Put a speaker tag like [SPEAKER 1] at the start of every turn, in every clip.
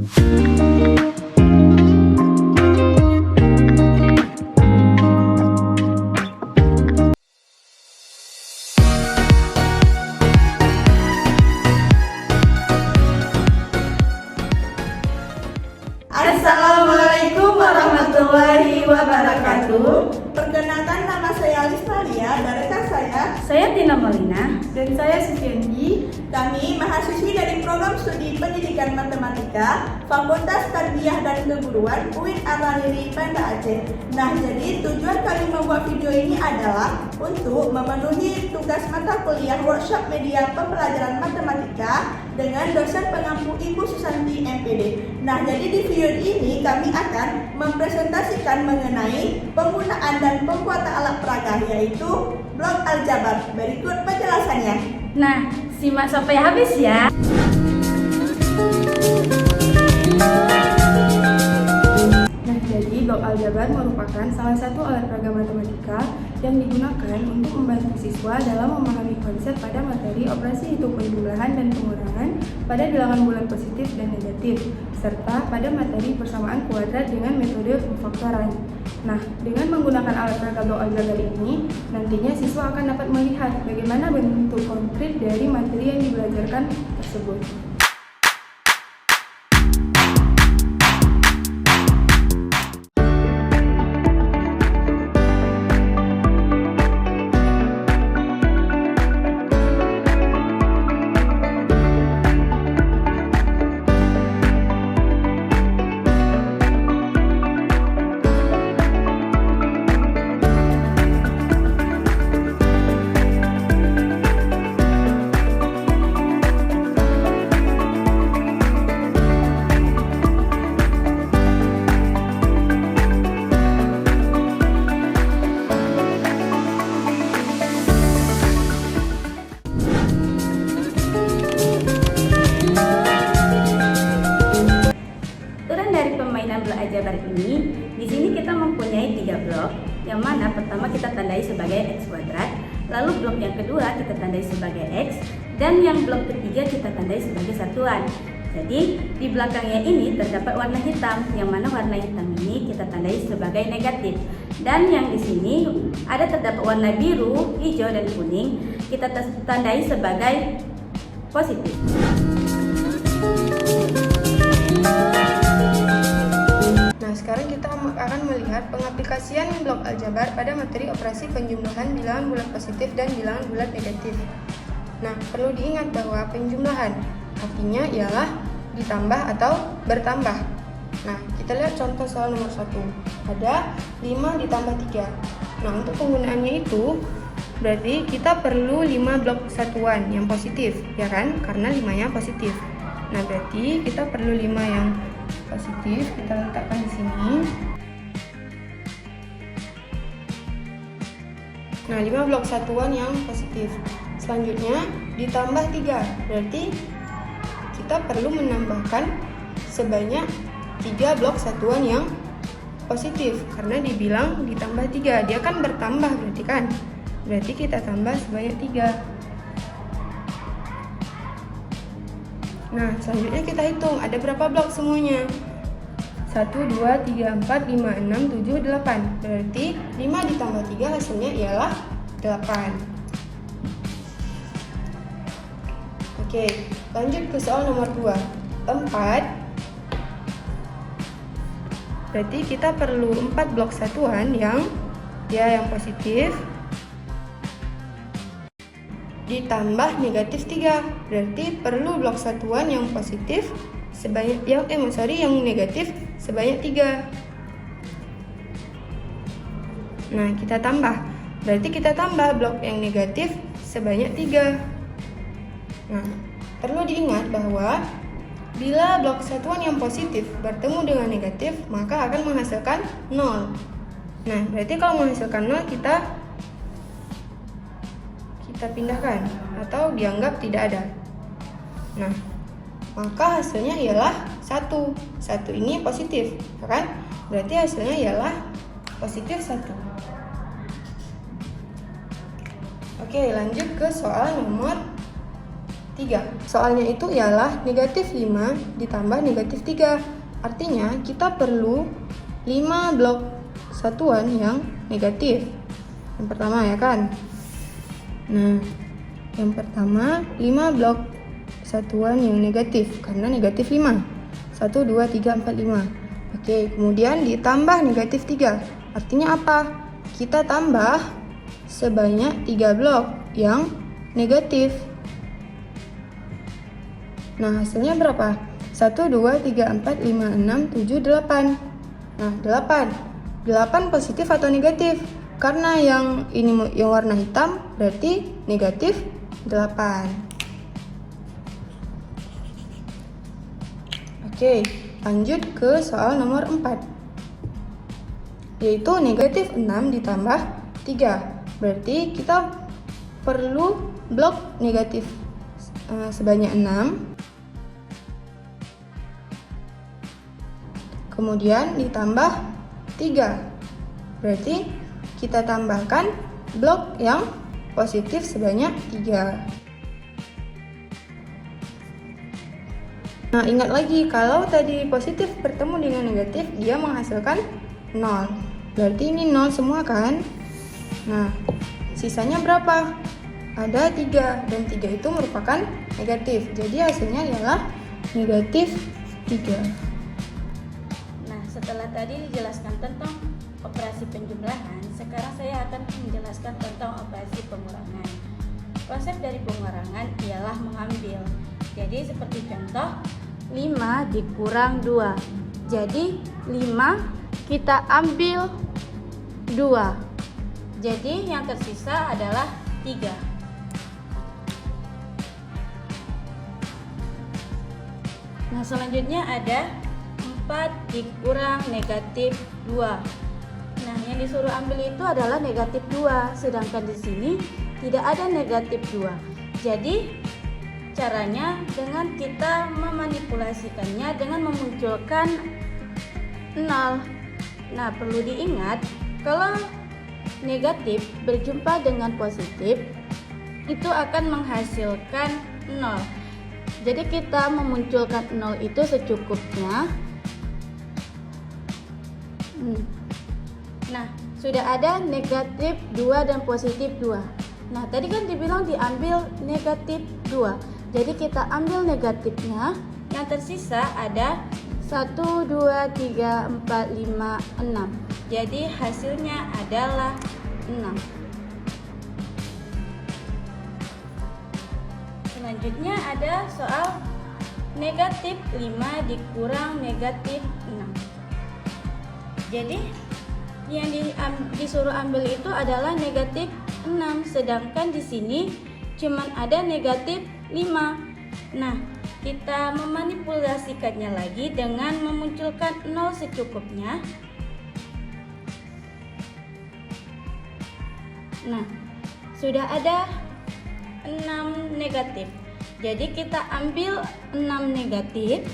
[SPEAKER 1] Assalamualaikum warahmatullahi wabarakatuh. Perkenalkan, nama saya Alistalia dan rekan saya
[SPEAKER 2] Tina Malina,
[SPEAKER 3] dan saya Sufiandi.
[SPEAKER 1] Kami mahasiswi dari Program Studi Pendidikan Matematika Fakultas Tarbiyah dan Keguruan UIN Al-Riri Banda Aceh. Nah, jadi tujuan kami membuat video ini adalah untuk memenuhi tugas mata kuliah workshop media pembelajaran matematika dengan dosen pengampu Ibu Susanti MPD. Nah, jadi di video ini kami akan mempresentasikan mengenai penggunaan dan pembuatan alat peraga, yaitu blok aljabar. Berikut penjelasannya.
[SPEAKER 2] Nah, simak sampai habis ya.
[SPEAKER 3] Nah, jadi blok aljabar merupakan salah satu alat peraga matematika yang digunakan untuk membantu siswa dalam memahami konsep pada materi operasi hitung penjumlahan dan pengurangan pada bilangan bulat positif dan negatif, serta pada materi persamaan kuadrat dengan metode pemfaktoran. Nah, dengan menggunakan alat peraga blok aljabar ini, nantinya siswa akan dapat melihat bagaimana bentuk konkret dari materi yang dibelajarkan tersebut.
[SPEAKER 2] Blok aljabar ini, di sini kita mempunyai 3 blok, yang mana pertama kita tandai sebagai x kuadrat, lalu blok yang kedua kita tandai sebagai x, dan yang blok ketiga kita tandai sebagai satuan. Jadi di belakangnya ini terdapat warna hitam, yang mana warna hitam ini kita tandai sebagai negatif, dan yang di sini ada terdapat warna biru, hijau, dan kuning, kita tandai sebagai positif.
[SPEAKER 3] Nah, sekarang kita akan melihat pengaplikasian blok aljabar pada materi operasi penjumlahan bilangan bulat positif dan bilangan bulat negatif. Nah, perlu diingat bahwa penjumlahan artinya ialah ditambah atau bertambah. Nah, kita lihat contoh soal nomor 1. Ada 5 ditambah 3. Nah, untuk penggunaannya itu berarti kita perlu 5 blok satuan yang positif, ya kan? Karena 5-nya positif. Nah, berarti kita perlu 5 yang positif, kita letakkan di sini. Nah, 5 blok satuan yang positif. Selanjutnya ditambah 3, berarti kita perlu menambahkan sebanyak 3 blok satuan yang positif, karena dibilang ditambah 3, dia kan bertambah berarti kan. Berarti kita tambah sebanyak 3. Nah, selanjutnya kita hitung ada berapa blok semuanya. 1, 2, 3, 4, 5, 6, 7, 8. Berarti 5 ditambah 3 hasilnya ialah 8. Oke, lanjut ke soal nomor 2. 4. Berarti kita perlu 4 blok satuan yang positif ditambah negatif 3. Berarti perlu blok satuan yang positif sebanyak yang negatif sebanyak 3. Nah, kita tambah. Berarti kita tambah blok yang negatif sebanyak 3. Nah, perlu diingat bahwa bila blok satuan yang positif bertemu dengan negatif, maka akan menghasilkan 0. Nah, berarti kalau menghasilkan 0 kita pindahkan atau dianggap tidak ada. Nah, maka hasilnya ialah 1. 1 ini positif, kan? Berarti hasilnya ialah positif 1. Oke, lanjut ke soal nomor 3. Soalnya itu ialah negatif 5 ditambah negatif 3. Artinya kita perlu 5 blok satuan yang negatif. Yang pertama ya kan. Nah, yang pertama 5 blok satuan yang negatif karena negatif 5. 1, 2, 3, 4, 5. Oke, kemudian ditambah negatif 3. Artinya apa? Kita tambah sebanyak 3 blok yang negatif. Nah, hasilnya berapa? 1, 2, 3, 4, 5, 6, 7, 8. Nah, 8 positif atau negatif? Karena yang ini yang warna hitam berarti negatif 8. Oke, lanjut ke soal nomor 4. Yaitu negatif 6 ditambah 3. Berarti kita perlu blok negatif sebanyak 6. Kemudian ditambah 3. Berarti kita tambahkan blok yang positif sebanyak 3. Nah, ingat lagi kalau tadi positif bertemu dengan negatif, dia menghasilkan 0. Berarti ini 0 semua kan? Nah, sisanya berapa? Ada 3 dan 3 itu merupakan negatif. Jadi hasilnya ialah negatif 3.
[SPEAKER 2] Nah, setelah tadi dijelaskan tentang operasi penjumlahan, sekarang saya akan menjelaskan tentang operasi pengurangan. Konsep dari pengurangan ialah mengambil. Jadi seperti contoh 5 dikurang 2. Jadi 5 kita ambil 2. Jadi yang tersisa adalah 3. Nah, selanjutnya ada 4 dikurang negatif 2. Nah, yang disuruh ambil itu adalah negatif 2, sedangkan di sini tidak ada negatif 2. Jadi, caranya dengan kita memanipulasikannya dengan memunculkan 0. Nah, perlu diingat kalau negatif berjumpa dengan positif itu akan menghasilkan 0. Jadi kita memunculkan 0 itu secukupnya. Nah, sudah ada negatif 2 dan positif 2. Nah, tadi kan dibilang diambil negatif 2. Jadi kita ambil negatifnya. Yang tersisa ada 1, 2, 3, 4, 5, 6. Jadi hasilnya adalah 6. Selanjutnya ada soal negatif 5 dikurang negatif 6. Jadi yang disuruh ambil itu adalah negatif 6, sedangkan di sini cuman ada negatif 5. Nah, kita memanipulasikannya lagi dengan memunculkan 0 secukupnya. Nah, sudah ada 6 negatif. Jadi kita ambil 6 negatif.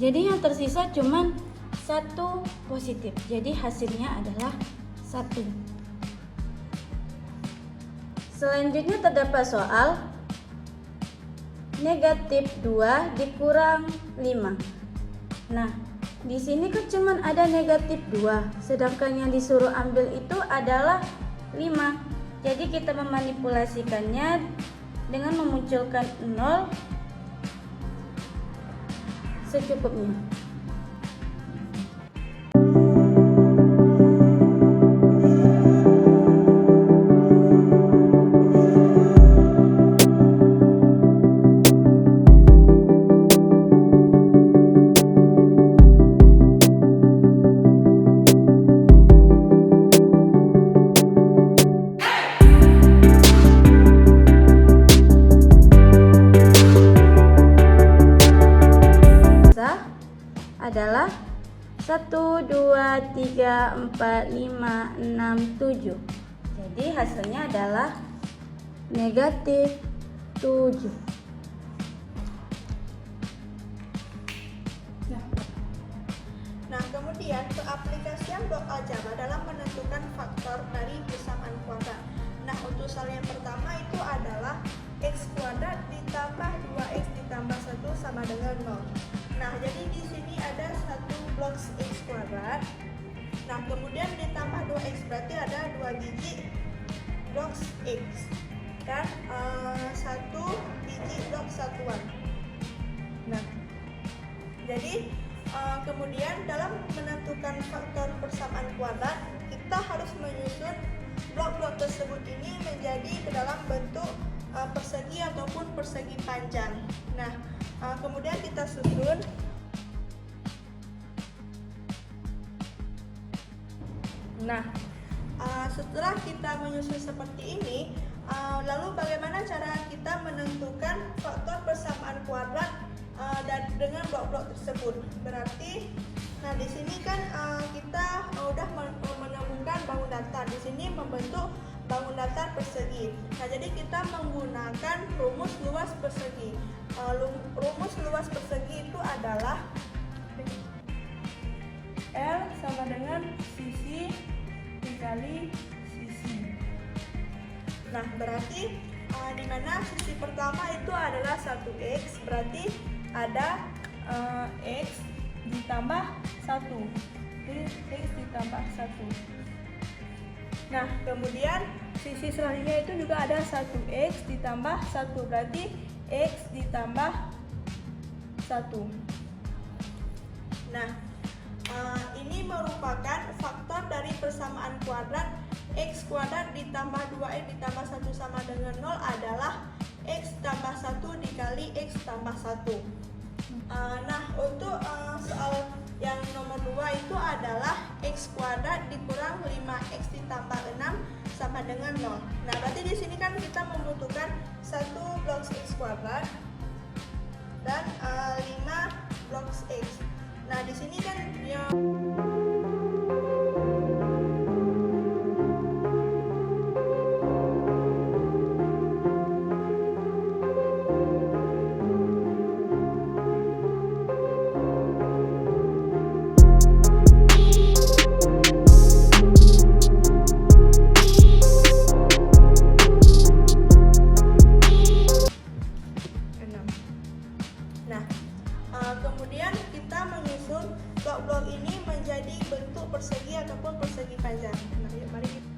[SPEAKER 2] Jadi yang tersisa cuman 1 positif. Jadi hasilnya adalah 1. Selanjutnya terdapat soal negatif 2 dikurang 5. Nah, di sini kan cuman ada negatif 2, sedangkan yang disuruh ambil itu adalah 5. Jadi kita memanipulasikannya dengan memunculkan 0 secukupnya. Adalah 1, 2, 3, 4, 5, 6, 7. Jadi hasilnya adalah negatif 7.
[SPEAKER 1] Nah, kemudian keaplikasian blok aljabar dalam menentukan faktor dari persamaan persamaan kuadrat. Nah, untuk soal yang pertama itu adalah x kuadrat ditambah 2x ditambah 1 sama dengan 0. Nah, jadi di sini ada satu blok x kuadrat. Nah, kemudian ditambah 2x berarti ada 2 biji blok x dan 1 biji blok satuan. Nah, jadi kemudian dalam menentukan faktor persamaan kuadrat, kita harus menyusun blok-blok tersebut ini menjadi ke dalam bentuk persegi ataupun persegi panjang. Nah, kemudian kita susun. Nah, setelah kita menyusun seperti ini, lalu bagaimana cara kita menentukan faktor persamaan kuadrat dan dengan blok-blok tersebut? Berarti, nah di sini kan kita udah menemukan bangun datar. Di sini membentuk bangun datar persegi. Nah, jadi kita menggunakan rumus luas persegi. Rumus luas persegi itu adalah L sama dengan sisi dikali sisi. Nah, berarti di mana sisi pertama itu adalah 1x, berarti ada x ditambah 1. Jadi x ditambah 1. Nah, kemudian sisi selanjutnya itu juga ada 1x ditambah 1, berarti x ditambah 1. Nah, ini merupakan faktor dari persamaan kuadrat x kuadrat ditambah 2x ditambah 1 sama dengan 0 adalah x tambah 1 dikali x tambah 1. Nah, untuk soal yang nomor 2 itu adalah x kuadrat dikurang 5x ditambah 6 sama dengan 0. Nah, berarti di sini kan kita membutuhkan 1 blok x kuadrat dan 5 blok x. Nah, di sini kan yang kemudian kita menyusun blok-blok ini menjadi bentuk persegi ataupun persegi panjang. Nah, yuk, mari kita.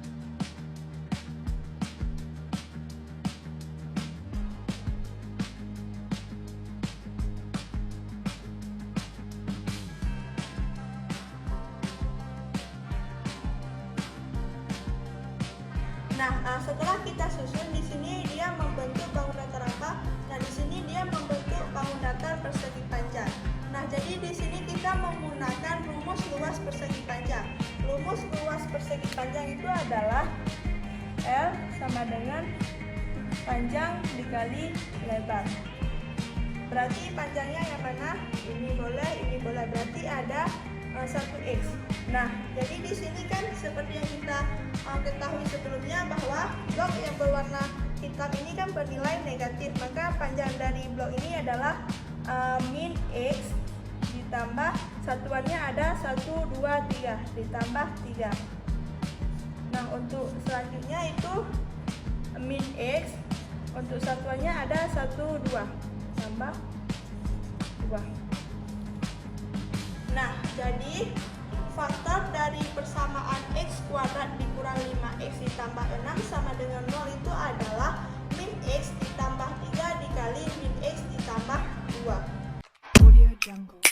[SPEAKER 1] Nah, setelah kita susun di sini dia membentuk bangun datar apa? Nah, di sini dia membentuk bangun datar persegi panjang. Nah, jadi di sini kita menggunakan rumus luas persegi panjang. Rumus luas persegi panjang itu adalah L sama dengan panjang dikali lebar. Berarti panjangnya yang mana? Ini boleh, berarti ada 1x. Nah, jadi di sini kan seperti yang kita ketahui sebelumnya bahwa blok yang berwarna hitam ini kan bernilai negatif, maka panjang dari blok ini adalah min x ditambah satuannya ada 1, 2, 3 ditambah 3. Nah, untuk selanjutnya itu min x, untuk satuannya ada 1, 2 tambah 2. Nah, jadi faktor dari persamaan x kuadrat dikurang 5x ditambah 6 sama dengan 0 itu adalah min x ditambah 3 dikali min x ditambah 2.
[SPEAKER 4] Audio Jungle.